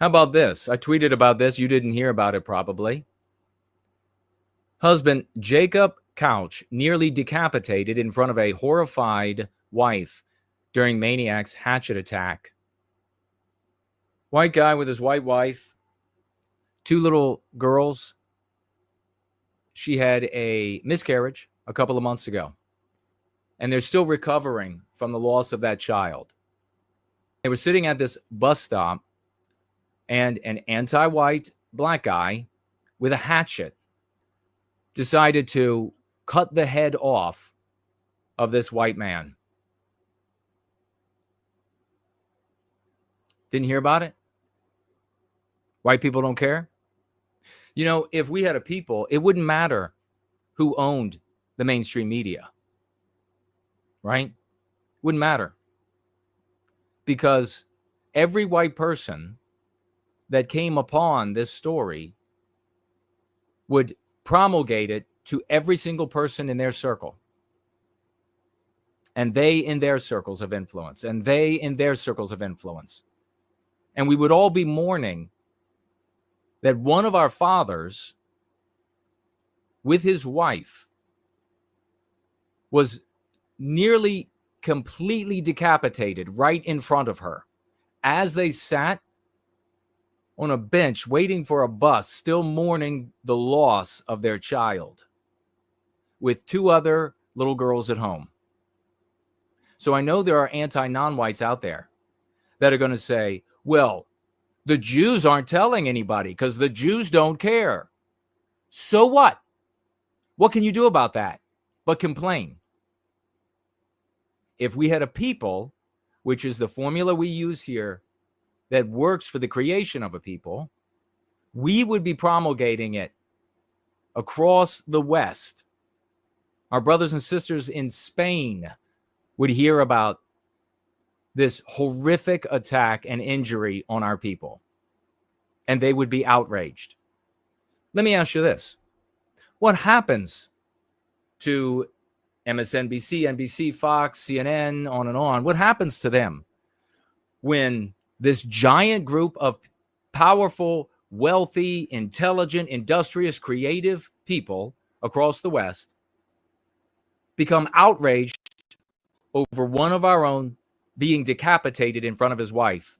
How about this? I tweeted about this. You didn't hear about it probably. Husband Jacob Couch nearly decapitated in front of a horrified wife during maniac's hatchet attack. White guy with his white wife, two little girls. She had a miscarriage a couple of months ago, and they're still recovering from the loss of that child. They were sitting at this bus stop, and an anti-white black guy with a hatchet decided to cut the head off of this white man. Didn't hear about it? White people don't care? You know, if we had a people, it wouldn't matter who owned the mainstream media, right? Wouldn't matter. Because every white person that came upon this story would promulgate it to every single person in their circle. And they in their circles of influence. And they in their circles of influence. And we would all be mourning that one of our fathers with his wife was nearly completely decapitated right in front of her as they sat on a bench waiting for a bus, still mourning the loss of their child with two other little girls at home. So I know there are anti-non-whites out there that are going to say, well, the Jews aren't telling anybody because the Jews don't care. So what? What can you do about that but complain? If we had a people, which is the formula we use here, that works for the creation of a people, we would be promulgating it across the West. Our brothers and sisters in Spain would hear about this horrific attack and injury on our people, and they would be outraged. Let me ask you this. What happens to MSNBC, NBC, Fox, CNN, on and on? What happens to them when this giant group of powerful, wealthy, intelligent, industrious, creative people across the West become outraged over one of our own being decapitated in front of his wife?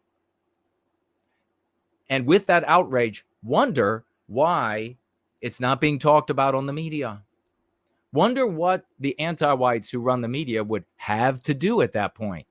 And with that outrage, wonder why it's not being talked about on the media. Wonder what the anti-whites who run the media would have to do at that point.